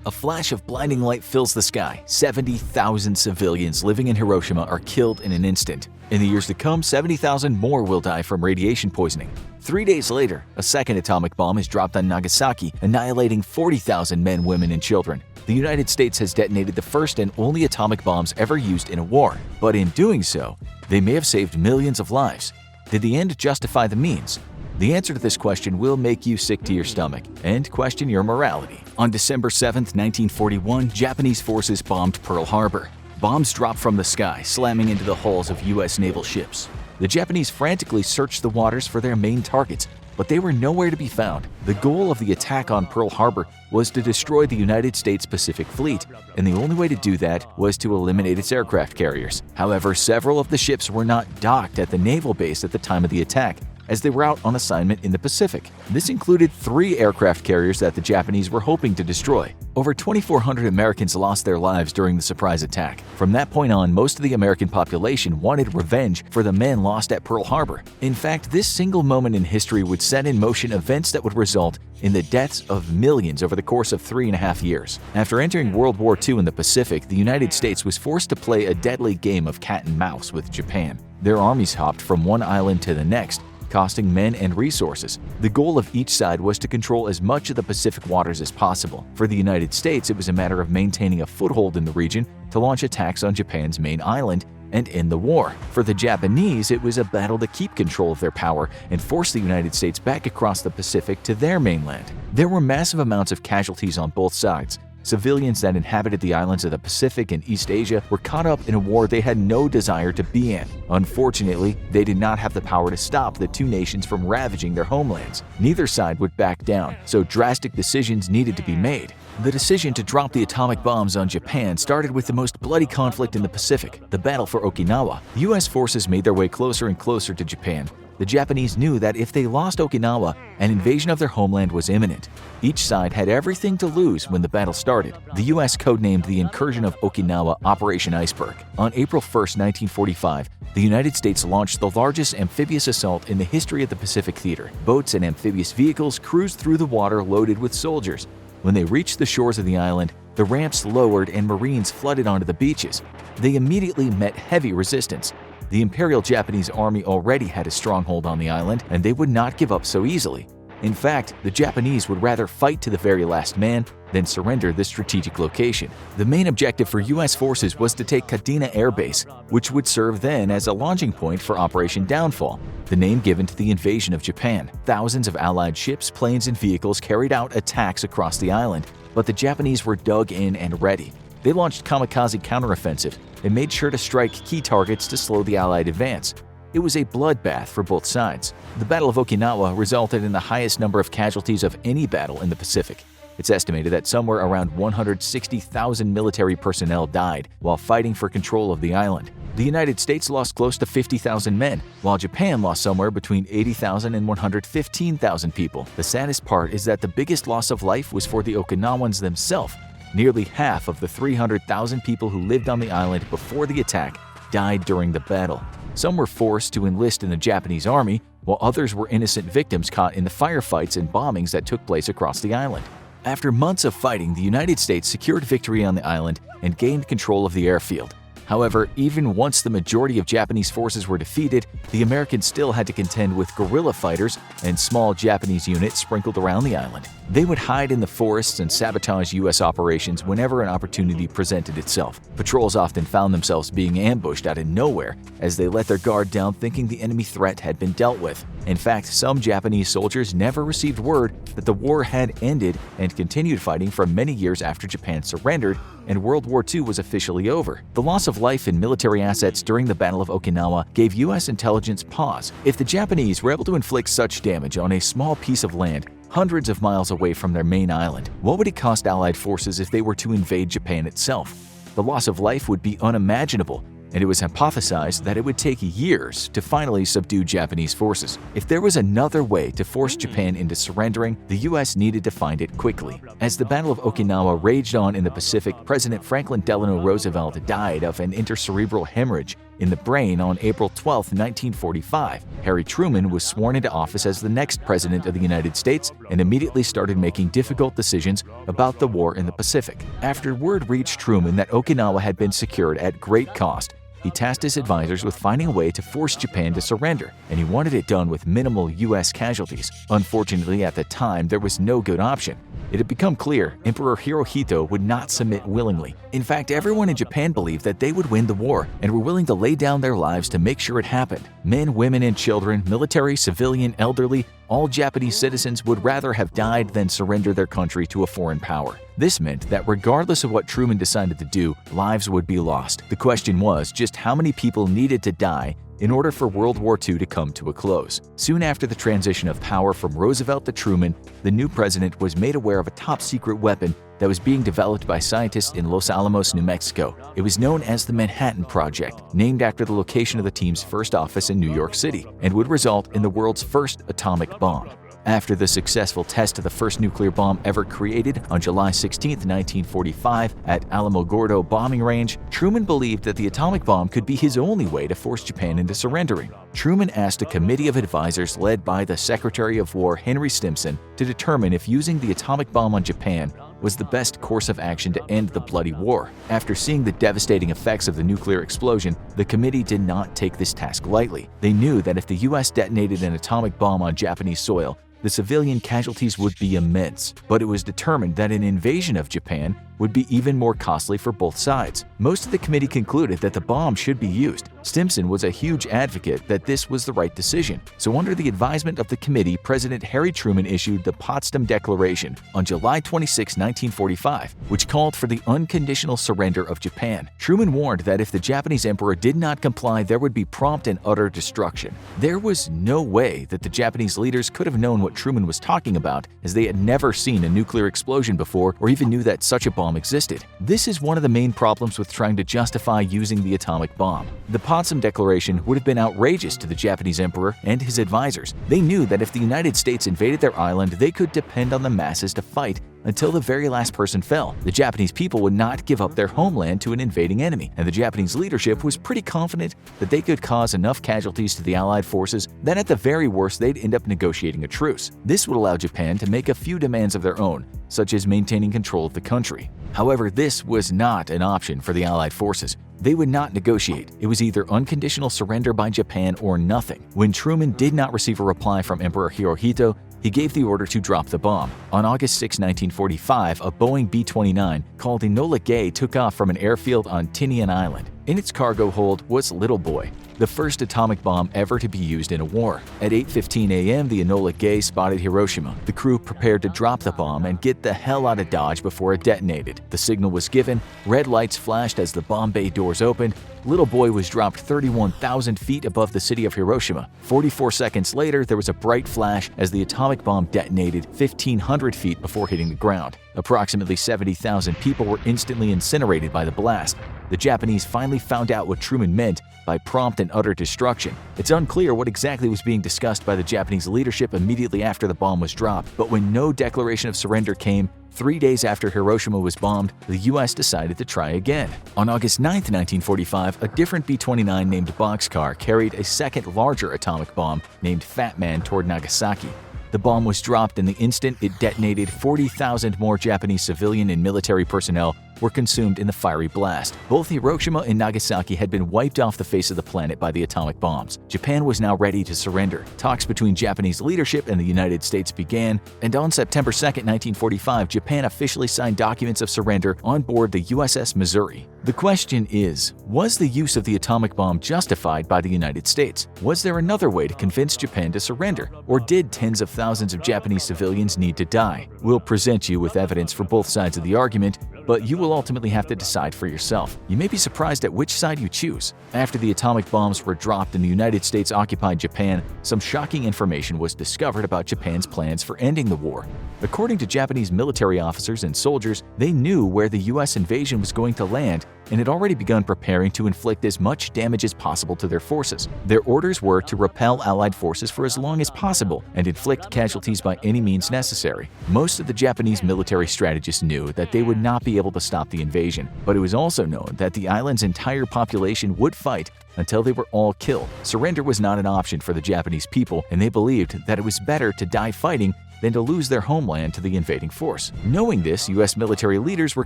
A flash of blinding light fills the sky. 70,000 civilians living in Hiroshima are killed in an instant. In the years to come, 70,000 more will die from radiation poisoning. 3 days later, a second atomic bomb is dropped on Nagasaki, annihilating 40,000 men, women, and children. The United States has detonated the first and only atomic bombs ever used in a war, but in doing so, they may have saved millions of lives. Did the end justify the means? The answer to this question will make you sick to your stomach and question your morality. On December 7, 1941, Japanese forces bombed Pearl Harbor. Bombs dropped from the sky, slamming into the hulls of U.S. naval ships. The Japanese frantically searched the waters for their main targets, but they were nowhere to be found. The goal of the attack on Pearl Harbor was to destroy the United States Pacific Fleet, and the only way to do that was to eliminate its aircraft carriers. However, several of the ships were not docked at the naval base at the time of the attack, as they were out on assignment in the Pacific. This included 3 aircraft carriers that the Japanese were hoping to destroy. Over 2,400 Americans lost their lives during the surprise attack. From that point on, most of the American population wanted revenge for the men lost at Pearl Harbor. In fact, this single moment in history would set in motion events that would result in the deaths of millions over the course of 3.5 years. After entering World War II in the Pacific, the United States was forced to play a deadly game of cat and mouse with Japan. Their armies hopped from one island to the next, costing men and resources. The goal of each side was to control as much of the Pacific waters as possible. For the United States, it was a matter of maintaining a foothold in the region to launch attacks on Japan's main island and end the war. For the Japanese, it was a battle to keep control of their power and force the United States back across the Pacific to their mainland. There were massive amounts of casualties on both sides. Civilians that inhabited the islands of the Pacific and East Asia were caught up in a war they had no desire to be in. Unfortunately, they did not have the power to stop the two nations from ravaging their homelands. Neither side would back down, so drastic decisions needed to be made. The decision to drop the atomic bombs on Japan started with the most bloody conflict in the Pacific, the Battle for Okinawa. U.S. forces made their way closer and closer to Japan. The Japanese knew that if they lost Okinawa, an invasion of their homeland was imminent. Each side had everything to lose when the battle started. The U.S. codenamed the incursion of Okinawa Operation Iceberg. On April 1, 1945, the United States launched the largest amphibious assault in the history of the Pacific Theater. Boats and amphibious vehicles cruised through the water loaded with soldiers. When they reached the shores of the island, the ramps lowered and Marines flooded onto the beaches. They immediately met heavy resistance. The Imperial Japanese Army already had a stronghold on the island, and they would not give up so easily. In fact, the Japanese would rather fight to the very last man than surrender this strategic location. The main objective for U.S. forces was to take Kadena Air Base, which would serve then as a launching point for Operation Downfall, the name given to the invasion of Japan. Thousands of Allied ships, planes, and vehicles carried out attacks across the island, but the Japanese were dug in and ready. They launched kamikaze counteroffensive and made sure to strike key targets to slow the Allied advance. It was a bloodbath for both sides. The Battle of Okinawa resulted in the highest number of casualties of any battle in the Pacific. It's estimated that somewhere around 160,000 military personnel died while fighting for control of the island. The United States lost close to 50,000 men, while Japan lost somewhere between 80,000 and 115,000 people. The saddest part is that the biggest loss of life was for the Okinawans themselves. Nearly half of the 300,000 people who lived on the island before the attack died during the battle. Some were forced to enlist in the Japanese army, while others were innocent victims caught in the firefights and bombings that took place across the island. After months of fighting, the United States secured victory on the island and gained control of the airfield. However, even once the majority of Japanese forces were defeated, the Americans still had to contend with guerrilla fighters and small Japanese units sprinkled around the island. They would hide in the forests and sabotage U.S. operations whenever an opportunity presented itself. Patrols often found themselves being ambushed out of nowhere as they let their guard down thinking the enemy threat had been dealt with. In fact, some Japanese soldiers never received word that the war had ended and continued fighting for many years after Japan surrendered and World War II was officially over. The loss of life and military assets during the Battle of Okinawa gave U.S. intelligence pause. If the Japanese were able to inflict such damage on a small piece of land hundreds of miles away from their main island, what would it cost Allied forces if they were to invade Japan itself? The loss of life would be unimaginable, and it was hypothesized that it would take years to finally subdue Japanese forces. If there was another way to force Japan into surrendering, the U.S. needed to find it quickly. As the Battle of Okinawa raged on in the Pacific, President Franklin Delano Roosevelt died of an intracerebral hemorrhage in the brain on April 12, 1945. Harry Truman was sworn into office as the next president of the United States and immediately started making difficult decisions about the war in the Pacific. After word reached Truman that Okinawa had been secured at great cost, he tasked his advisors with finding a way to force Japan to surrender, and he wanted it done with minimal U.S. casualties. Unfortunately, at the time, there was no good option. It had become clear Emperor Hirohito would not submit willingly. In fact, everyone in Japan believed that they would win the war and were willing to lay down their lives to make sure it happened. Men, women, and children, military, civilian, elderly, all Japanese citizens would rather have died than surrender their country to a foreign power. This meant that regardless of what Truman decided to do, lives would be lost. The question was just how many people needed to die in order for World War II to come to a close. Soon after the transition of power from Roosevelt to Truman, the new president was made aware of a top-secret weapon that was being developed by scientists in Los Alamos, New Mexico. It was known as the Manhattan Project, named after the location of the team's first office in New York City, and would result in the world's first atomic bomb. After the successful test of the first nuclear bomb ever created on July 16, 1945 at Alamogordo bombing range, Truman believed that the atomic bomb could be his only way to force Japan into surrendering. Truman asked a committee of advisors led by the Secretary of War Henry Stimson to determine if using the atomic bomb on Japan was the best course of action to end the bloody war. After seeing the devastating effects of the nuclear explosion, the committee did not take this task lightly. They knew that if the U.S. detonated an atomic bomb on Japanese soil, the civilian casualties would be immense, but it was determined that an invasion of Japan would be even more costly for both sides. Most of the committee concluded that the bomb should be used. Stimson was a huge advocate that this was the right decision. So under the advisement of the committee, President Harry Truman issued the Potsdam Declaration on July 26, 1945, which called for the unconditional surrender of Japan. Truman warned that if the Japanese emperor did not comply, there would be prompt and utter destruction. There was no way that the Japanese leaders could have known what Truman was talking about, as they had never seen a nuclear explosion before or even knew that such a bomb existed. This is one of the main problems with trying to justify using the atomic bomb. The Potsdam Declaration would have been outrageous to the Japanese emperor and his advisors. They knew that if the United States invaded their island, they could depend on the masses to fight until the very last person fell. The Japanese people would not give up their homeland to an invading enemy, and the Japanese leadership was pretty confident that they could cause enough casualties to the Allied forces that at the very worst they'd end up negotiating a truce. This would allow Japan to make a few demands of their own, such as maintaining control of the country. However, this was not an option for the Allied forces. They would not negotiate. It was either unconditional surrender by Japan or nothing. When Truman did not receive a reply from Emperor Hirohito, he gave the order to drop the bomb. On August 6, 1945, a Boeing B-29 called Enola Gay took off from an airfield on Tinian Island. In its cargo hold was Little Boy, the first atomic bomb ever to be used in a war. At 8:15 a.m., the Enola Gay spotted Hiroshima. The crew prepared to drop the bomb and get the hell out of Dodge before it detonated. The signal was given, red lights flashed as the bomb bay doors opened. Little Boy was dropped 31,000 feet above the city of Hiroshima. 44 seconds later, there was a bright flash as the atomic bomb detonated 1,500 feet before hitting the ground. Approximately 70,000 people were instantly incinerated by the blast. The Japanese finally found out what Truman meant by prompt and utter destruction. It's unclear what exactly was being discussed by the Japanese leadership immediately after the bomb was dropped, but when no declaration of surrender came, 3 days after Hiroshima was bombed, the U.S. decided to try again. On August 9, 1945, a different B-29 named Boxcar carried a second larger atomic bomb named Fat Man toward Nagasaki. The bomb was dropped, and the instant it detonated, 40,000 more Japanese civilian and military personnel were consumed in the fiery blast. Both Hiroshima and Nagasaki had been wiped off the face of the planet by the atomic bombs. Japan was now ready to surrender. Talks between Japanese leadership and the United States began, and on September 2, 1945, Japan officially signed documents of surrender on board the USS Missouri. The question is, was the use of the atomic bomb justified by the United States? Was there another way to convince Japan to surrender? Or did tens of thousands of Japanese civilians need to die? We'll present you with evidence for both sides of the argument, but you will ultimately have to decide for yourself. You may be surprised at which side you choose. After the atomic bombs were dropped and the United States occupied Japan, some shocking information was discovered about Japan's plans for ending the war. According to Japanese military officers and soldiers, they knew where the U.S. invasion was going to land and had already begun preparing to inflict as much damage as possible to their forces. Their orders were to repel Allied forces for as long as possible and inflict casualties by any means necessary. Most of the Japanese military strategists knew that they would not be able to stop the invasion, but it was also known that the island's entire population would fight until they were all killed. Surrender was not an option for the Japanese people, and they believed that it was better to die fighting than to lose their homeland to the invading force. Knowing this, U.S. military leaders were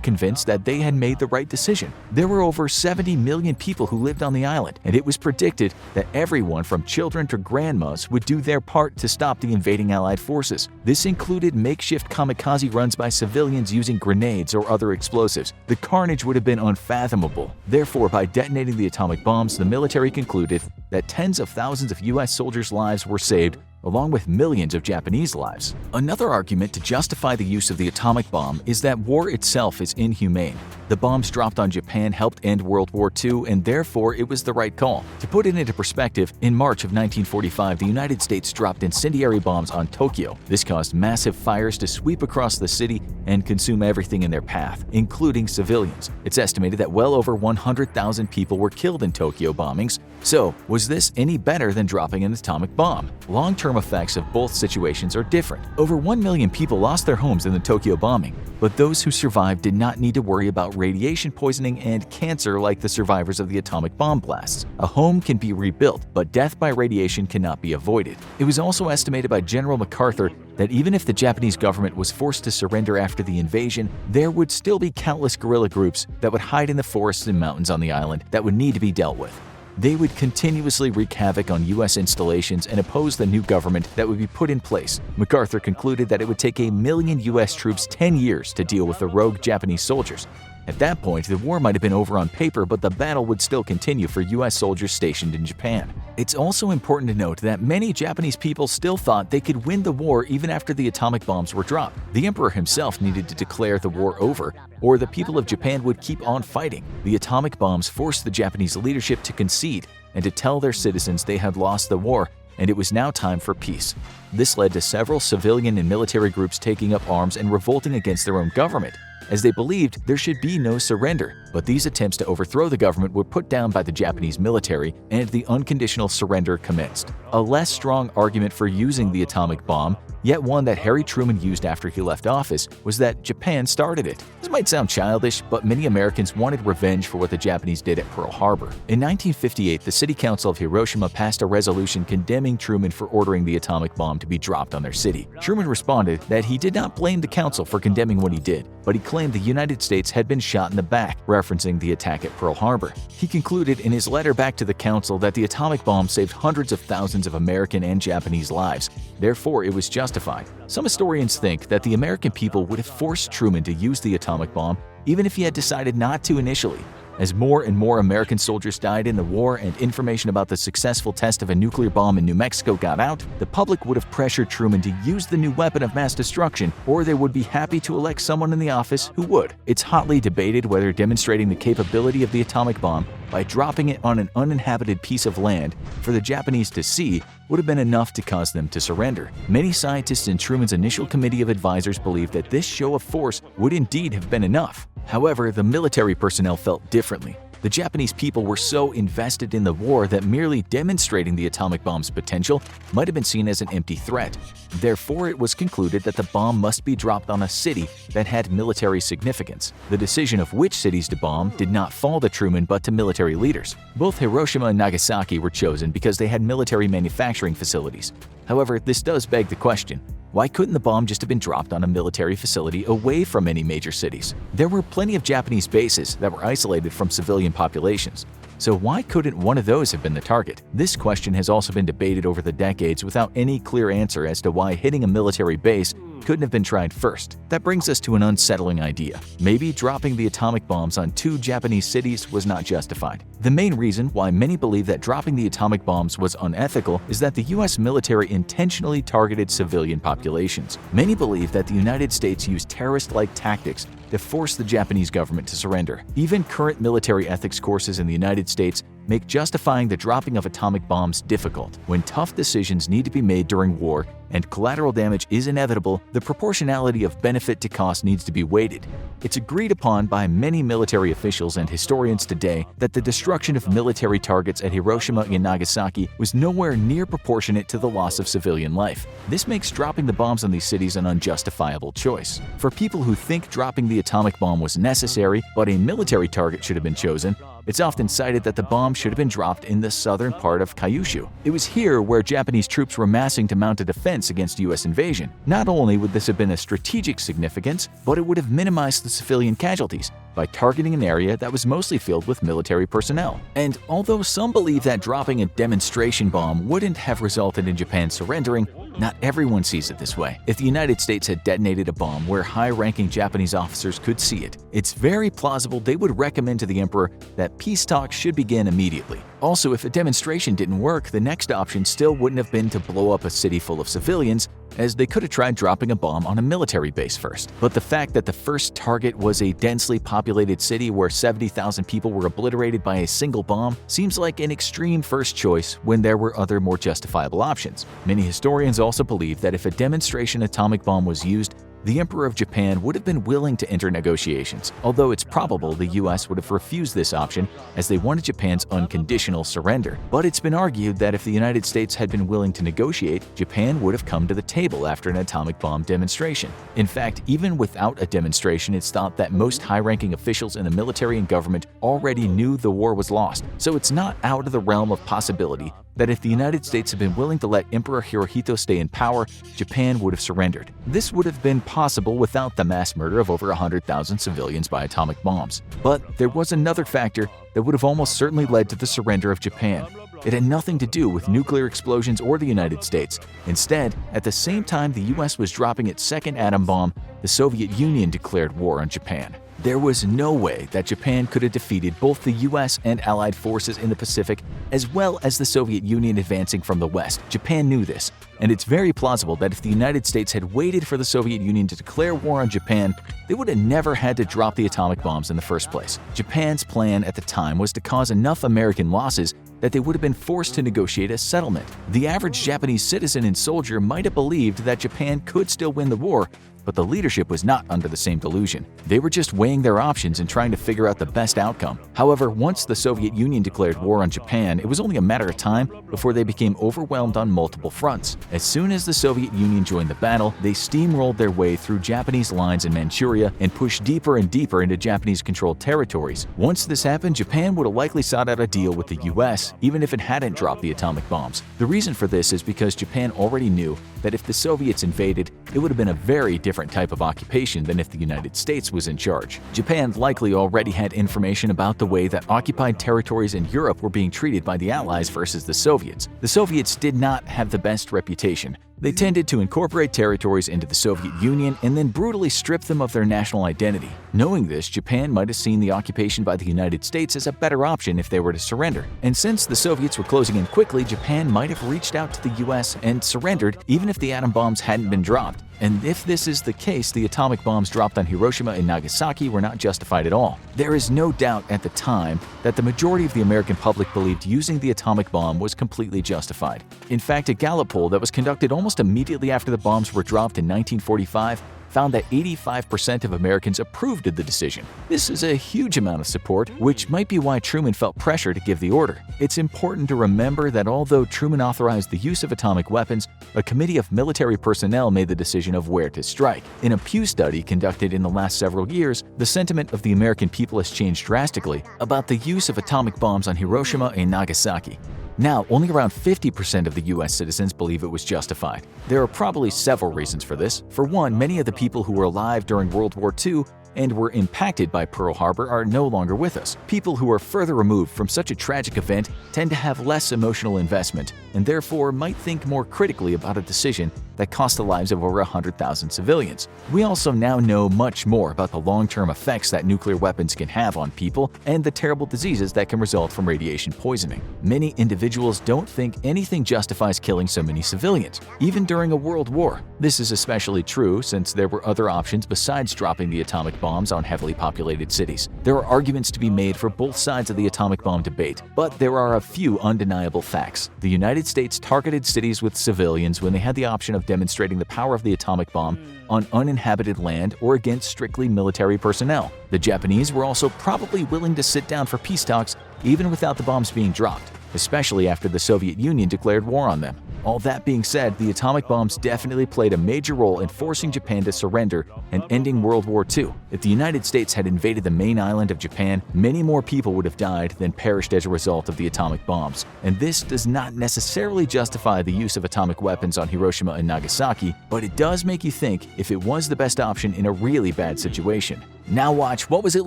convinced that they had made the right decision. There were over 70 million people who lived on the island, and it was predicted that everyone from children to grandmas would do their part to stop the invading Allied forces. This included makeshift kamikaze runs by civilians using grenades or other explosives. The carnage would have been unfathomable. Therefore, by detonating the atomic bombs, the military concluded that tens of thousands of U.S. soldiers' lives were saved, along with millions of Japanese lives. Another argument to justify the use of the atomic bomb is that war itself is inhumane. The bombs dropped on Japan helped end World War II, and therefore it was the right call. To put it into perspective, in March of 1945, the United States dropped incendiary bombs on Tokyo. This caused massive fires to sweep across the city and consume everything in their path, including civilians. It's estimated that well over 100,000 people were killed in Tokyo bombings. So, was this any better than dropping an atomic bomb? Long-term effects of both situations are different. Over 1 million people lost their homes in the Tokyo bombing, but those who survived did not need to worry about radiation poisoning and cancer like the survivors of the atomic bomb blasts. A home can be rebuilt, but death by radiation cannot be avoided. It was also estimated by General MacArthur that even if the Japanese government was forced to surrender after the invasion, there would still be countless guerrilla groups that would hide in the forests and mountains on the island that would need to be dealt with. They would continuously wreak havoc on U.S. installations and oppose the new government that would be put in place. MacArthur concluded that it would take 1 million U.S. troops 10 years to deal with the rogue Japanese soldiers. At that point, the war might have been over on paper, but the battle would still continue for U.S. soldiers stationed in Japan. It's also important to note that many Japanese people still thought they could win the war even after the atomic bombs were dropped. The emperor himself needed to declare the war over, or the people of Japan would keep on fighting. The atomic bombs forced the Japanese leadership to concede and to tell their citizens they had lost the war, and it was now time for peace. This led to several civilian and military groups taking up arms and revolting against their own government, as they believed there should be no surrender. But these attempts to overthrow the government were put down by the Japanese military, and the unconditional surrender commenced. A less strong argument for using the atomic bomb, yet one that Harry Truman used after he left office, was that Japan started it. This might sound childish, but many Americans wanted revenge for what the Japanese did at Pearl Harbor. In 1958, the City Council of Hiroshima passed a resolution condemning Truman for ordering the atomic bomb to be dropped on their city. Truman responded that he did not blame the council for condemning what he did, but he claimed the United States had been shot in the back, referencing the attack at Pearl Harbor. He concluded in his letter back to the council that the atomic bomb saved hundreds of thousands of American and Japanese lives. Therefore, it was justified. Some historians think that the American people would have forced Truman to use the atomic bomb even if he had decided not to initially. As more and more American soldiers died in the war and information about the successful test of a nuclear bomb in New Mexico got out, the public would have pressured Truman to use the new weapon of mass destruction, or they would be happy to elect someone in the office who would. It's hotly debated whether demonstrating the capability of the atomic bomb by dropping it on an uninhabited piece of land for the Japanese to see would have been enough to cause them to surrender. Many scientists in Truman's initial committee of advisors believed that this show of force would indeed have been enough. However, the military personnel felt differently. The Japanese people were so invested in the war that merely demonstrating the atomic bomb's potential might have been seen as an empty threat. Therefore, it was concluded that the bomb must be dropped on a city that had military significance. The decision of which cities to bomb did not fall to Truman but to military leaders. Both Hiroshima and Nagasaki were chosen because they had military manufacturing facilities. However, this does beg the question: why couldn't the bomb just have been dropped on a military facility away from any major cities? There were plenty of Japanese bases that were isolated from civilian populations. So why couldn't one of those have been the target? This question has also been debated over the decades without any clear answer as to why hitting a military base couldn't have been tried first. That brings us to an unsettling idea. Maybe dropping the atomic bombs on 2 Japanese cities was not justified. The main reason why many believe that dropping the atomic bombs was unethical is that the US military intentionally targeted civilian populations. Many believe that the United States used terrorist-like tactics to force the Japanese government to surrender. Even current military ethics courses in the United States make justifying the dropping of atomic bombs difficult. When tough decisions need to be made during war and collateral damage is inevitable, the proportionality of benefit to cost needs to be weighted. It's agreed upon by many military officials and historians today that the destruction of military targets at Hiroshima and Nagasaki was nowhere near proportionate to the loss of civilian life. This makes dropping the bombs on these cities an unjustifiable choice. For people who think dropping the atomic bomb was necessary, but a military target should have been chosen, it's often cited that the bomb should have been dropped in the southern part of Kyushu. It was here where Japanese troops were massing to mount a defense against US invasion. Not only would this have been a strategic significance, but it would have minimized the civilian casualties by targeting an area that was mostly filled with military personnel. And although some believe that dropping a demonstration bomb wouldn't have resulted in Japan surrendering, not everyone sees it this way. If the United States had detonated a bomb where high-ranking Japanese officers could see it, it's very plausible they would recommend to the emperor that peace talks should begin immediately. Also, if a demonstration didn't work, the next option still wouldn't have been to blow up a city full of civilians, as they could have tried dropping a bomb on a military base first. But the fact that the first target was a densely populated city where 70,000 people were obliterated by a single bomb seems like an extreme first choice when there were other more justifiable options. Many historians also believe that if a demonstration atomic bomb was used, the Emperor of Japan would have been willing to enter negotiations, although it's probable the US would have refused this option as they wanted Japan's unconditional surrender. But it's been argued that if the United States had been willing to negotiate, Japan would have come to the table after an atomic bomb demonstration. In fact, even without a demonstration, it's thought that most high-ranking officials in the military and government already knew the war was lost, so it's not out of the realm of possibility that if the United States had been willing to let Emperor Hirohito stay in power, Japan would have surrendered. This would have been possible without the mass murder of over 100,000 civilians by atomic bombs. But there was another factor that would have almost certainly led to the surrender of Japan. It had nothing to do with nuclear explosions or the United States. Instead, at the same time the US was dropping its second atom bomb, the Soviet Union declared war on Japan. There was no way that Japan could have defeated both the US and Allied forces in the Pacific, as well as the Soviet Union advancing from the West. Japan knew this, and it's very plausible that if the United States had waited for the Soviet Union to declare war on Japan, they would have never had to drop the atomic bombs in the first place. Japan's plan at the time was to cause enough American losses that they would have been forced to negotiate a settlement. The average Japanese citizen and soldier might have believed that Japan could still win the war, but the leadership was not under the same delusion. They were just weighing their options and trying to figure out the best outcome. However, once the Soviet Union declared war on Japan, it was only a matter of time before they became overwhelmed on multiple fronts. As soon as the Soviet Union joined the battle, they steamrolled their way through Japanese lines in Manchuria and pushed deeper and deeper into Japanese-controlled territories. Once this happened, Japan would have likely sought out a deal with the US, even if it hadn't dropped the atomic bombs. The reason for this is because Japan already knew that if the Soviets invaded, it would have been a very different type of occupation than if the United States was in charge. Japan likely already had information about the way that occupied territories in Europe were being treated by the Allies versus the Soviets. The Soviets did not have the best reputation. They tended to incorporate territories into the Soviet Union and then brutally strip them of their national identity. Knowing this, Japan might have seen the occupation by the United States as a better option if they were to surrender. And since the Soviets were closing in quickly, Japan might have reached out to the US and surrendered even if the atom bombs hadn't been dropped. And if this is the case, the atomic bombs dropped on Hiroshima and Nagasaki were not justified at all. There is no doubt at the time that the majority of the American public believed using the atomic bomb was completely justified. In fact, a Gallup poll that was conducted almost immediately after the bombs were dropped in 1945 found that 85% of Americans approved of the decision. This is a huge amount of support, which might be why Truman felt pressure to give the order. It's important to remember that although Truman authorized the use of atomic weapons, a committee of military personnel made the decision of where to strike. In a Pew study conducted in the last several years, the sentiment of the American people has changed drastically about the use of atomic bombs on Hiroshima and Nagasaki. Now, only around 50% of the US citizens believe it was justified. There are probably several reasons for this. For one, many of the people who were alive during World War II and were impacted by Pearl Harbor are no longer with us. People who are further removed from such a tragic event tend to have less emotional investment, and therefore might think more critically about a decision that cost the lives of over 100,000 civilians. We also now know much more about the long-term effects that nuclear weapons can have on people and the terrible diseases that can result from radiation poisoning. Many individuals don't think anything justifies killing so many civilians, even during a world war. This is especially true since there were other options besides dropping the atomic bombs on heavily populated cities. There are arguments to be made for both sides of the atomic bomb debate, but there are a few undeniable facts. The United States targeted cities with civilians when they had the option of demonstrating the power of the atomic bomb on uninhabited land or against strictly military personnel. The Japanese were also probably willing to sit down for peace talks even without the bombs being dropped, especially after the Soviet Union declared war on them. All that being said, the atomic bombs definitely played a major role in forcing Japan to surrender and ending World War II. If the United States had invaded the main island of Japan, many more people would have died than perished as a result of the atomic bombs. And this does not necessarily justify the use of atomic weapons on Hiroshima and Nagasaki, but it does make you think if it was the best option in a really bad situation. Now watch What Was It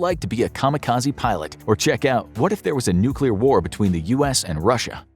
Like to Be a Kamikaze Pilot? Or check out What If There Was a Nuclear War Between the US and Russia?